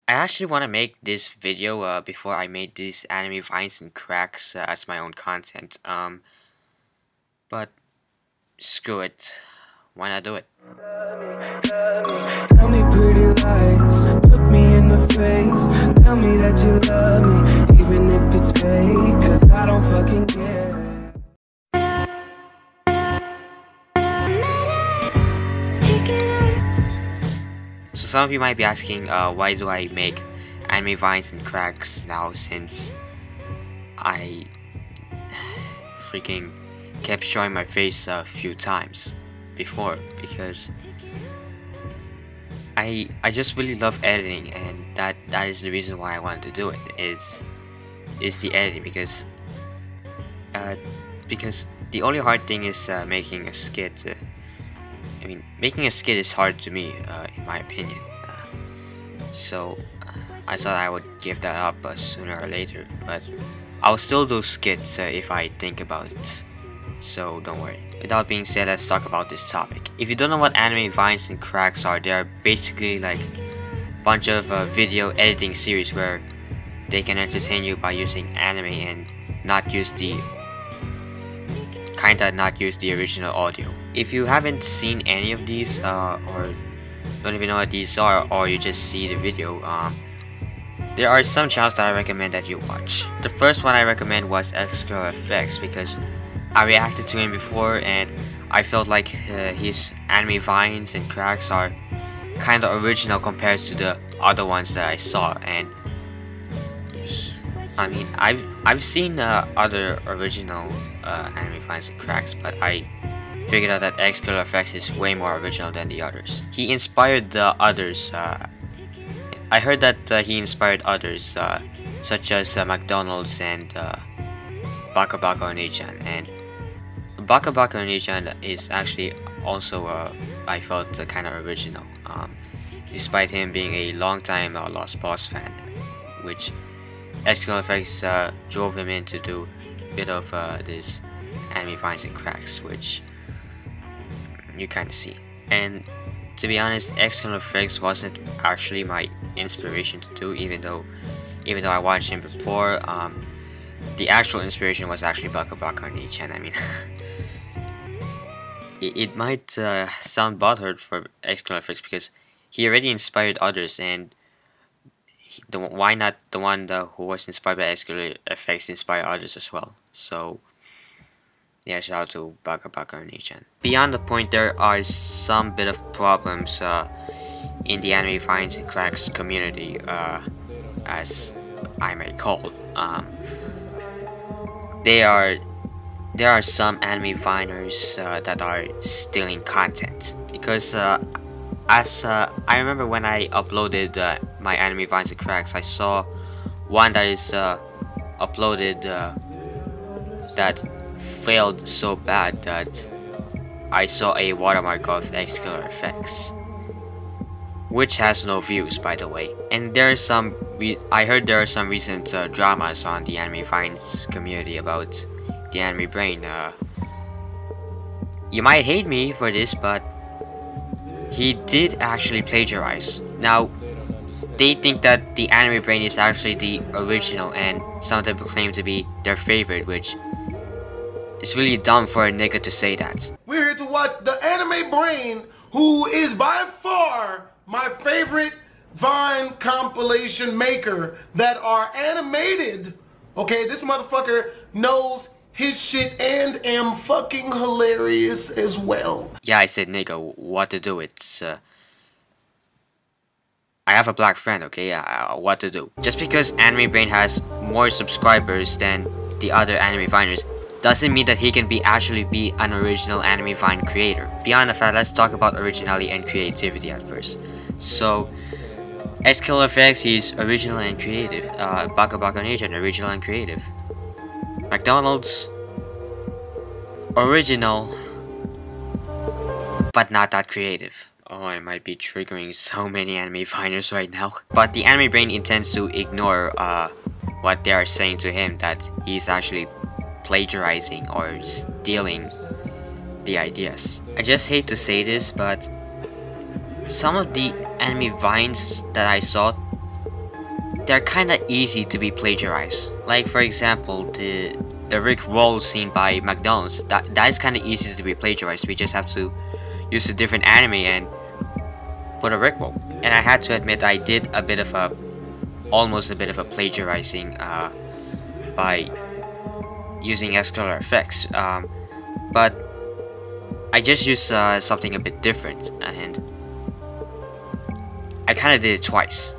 I actually want to make this video before I made these anime vines and cracks as my own content. But screw it. Why not do it? Tell me pretty lies, look me in the face. Tell me that you love me, even if it's fake, 'cause I don't fucking care. So some of you might be asking, why do I make anime vines and cracks now, since I freaking kept showing my face a few times before, because I just really love editing, and that is the reason why I wanted to do it, is the editing, because the only hard thing is making a skit. I mean, making a skit is hard to me, in my opinion. So I thought I would give that up sooner or later, but I'll still do skits if I think about it. So don't worry. With that being said, let's talk about this topic. If you don't know what anime vines and cracks are, they are basically like a bunch of video editing series where they can entertain you by using anime and not use the original audio. If you haven't seen any of these or don't even know what these are, or you just see the video, there are some channels that I recommend that you watch. The first one I recommend was XKILLERFX, because I reacted to him before and I felt like his anime vines and cracks are kind of original compared to the other ones that I saw. And I mean, I've seen other original anime vines and cracks, but I figured out that XKILLERFX is way more original than the others. He inspired the others. I heard that he inspired others, such as McDonald's and Bakabakaonichan. And Bakabakaonichan is actually also, I felt, kind of original, despite him being a long-time Lost Boss fan, which XKILLERFX drove him in to do a bit of this anime vines and cracks, which you kind of see. And to be honest, XKILLERFX wasn't actually my inspiration to do, even though I watched him before. The actual inspiration was actually Bakabakaonichan. I mean, it might sound butthurt for XKILLERFX because he already inspired others, and why not the one who was inspired by XKILLERFX inspire others as well? So yeah, shout out to Bakabakaonichan. Beyond the point, there are some bit of problems in the anime vines and cracks community, as I may call. There are some anime viners that are stealing content, because as I remember when I uploaded my anime vines and cracks, I saw one that is uploaded that failed so bad that I saw a watermark of XKILLERFX, which has no views, by the way. And there are some I heard there are some recent dramas on the anime vines community about the anime brain. You might hate me for this, but he did actually plagiarize. Now, they think that the anime brain is actually the original, and some of them claim to be their favorite, which is really dumb for a nigga to say that. We're here to watch the anime brain, who is by far my favorite Vine compilation maker that are animated. Okay, this motherfucker knows his shit and am fucking hilarious as well. Yeah, I said nigga, what to do? It's I have a black friend, okay? What to do? Just because Anime Brain has more subscribers than the other anime viners doesn't mean that he can actually be an original anime vine creator. Beyond the fact, let's talk about originality and creativity at first. So, XKILLERFX, he's original and creative. Bakabakaonichan, original and creative. McDonald's, original, but not that creative. Oh, I might be triggering so many anime viners right now. But the anime brain intends to ignore what they are saying to him, that he's actually plagiarizing or stealing the ideas. I just hate to say this, but some of the anime vines that I saw they're kind of easy to be plagiarized. Like for example, the Rick Roll scene by McDonald's. That is kind of easy to be plagiarized. We just have to use a different anime and put a Rick Roll. And I had to admit I did a bit of almost a bit of a plagiarizing by using XKILLERFX. But I just used something a bit different, and I kind of did it twice.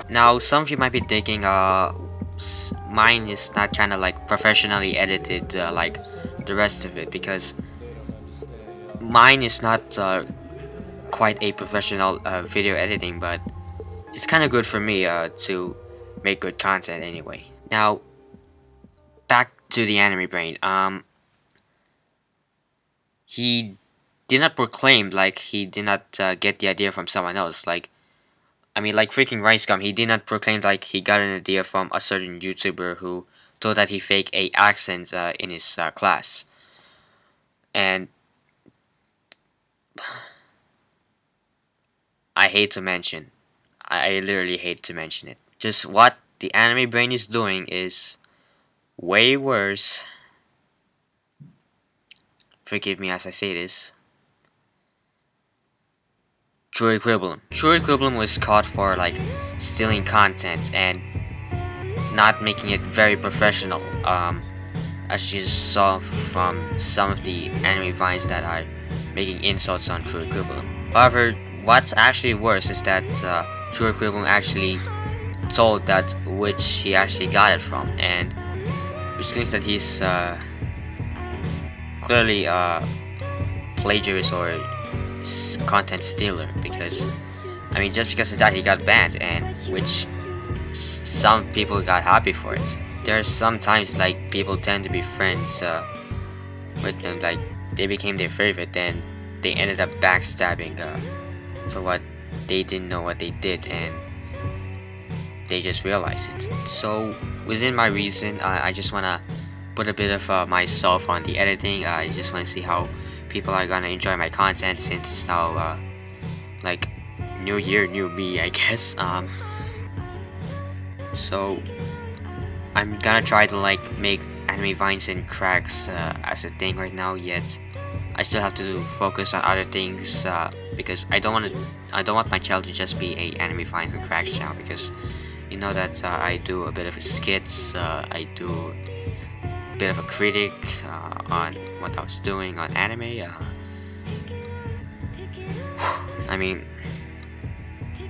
Now, some of you might be thinking, mine is not kind of like professionally edited like the rest of it, because mine is not quite a professional video editing, but it's kind of good for me to make good content anyway. Now, back to the anime brain. He did not proclaim, like he did not get the idea from someone else. Like, I mean, like freaking Rice Gum, he did not proclaim like he got an idea from a certain YouTuber who told that he faked a accent in his class. And I hate to mention, I literally hate to mention it. Just what the anime brain is doing is way worse. Forgive me as I say this. True Equivalent. True Equivalent was caught for like stealing content and not making it very professional. As you saw from some of the anime vines that are making insults on True Equivalent. However, what's actually worse is that True Equivalent actually told that which he actually got it from, and which means that he's clearly plagiarist or content stealer, because I mean, just because of that he got banned, and which some people got happy for it. There are sometimes like people tend to be friends with them, like they became their favorite, then they ended up backstabbing for what they didn't know what they did, and they just realized it. So within my reason, I just wanna put a bit of myself on the editing. I just wanna see how people are gonna enjoy my content, since it's now like new year, new me, I guess. So I'm gonna try to like make anime vines and cracks as a thing right now, yet I still have to focus on other things because I don't want my channel to just be a anime vines and cracks channel, because you know that I do a bit of skits, I do a bit of a critic on what I was doing on anime. I mean,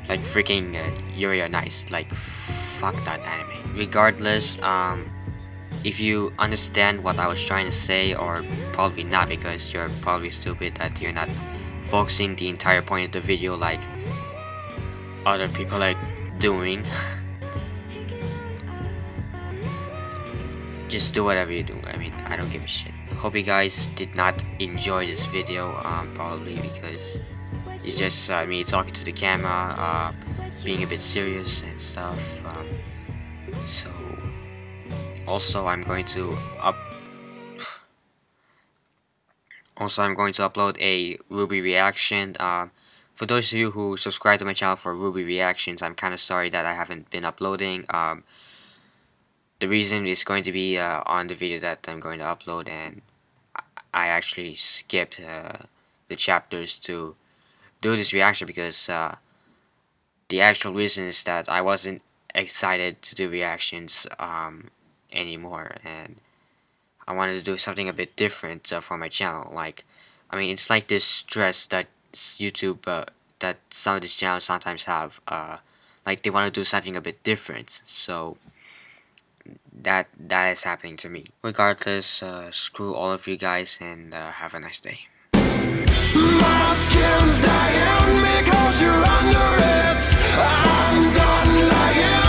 like freaking Yuri on Ice, like fuck that anime. Regardless, if you understand what I was trying to say, or probably not, because you're probably stupid that you're not focusing the entire point of the video like other people are doing. Just do whatever you do. I mean, I don't give a shit. Hope you guys did not enjoy this video, probably because it's just me talking to the camera, being a bit serious and stuff. So also I'm going to upload a Ruby reaction. For those of you who subscribe to my channel for Ruby reactions, I'm kind of sorry that I haven't been uploading. The reason is going to be on the video that I'm going to upload, and I actually skipped the chapters to do this reaction because the actual reason is that I wasn't excited to do reactions anymore, and I wanted to do something a bit different for my channel. Like, I mean, it's like this stress that YouTube, that some of these channels sometimes have, like they want to do something a bit different. So that is happening to me. Regardless, screw all of you guys, and have a nice day. My skin's dying because you're under it. I'm done lying.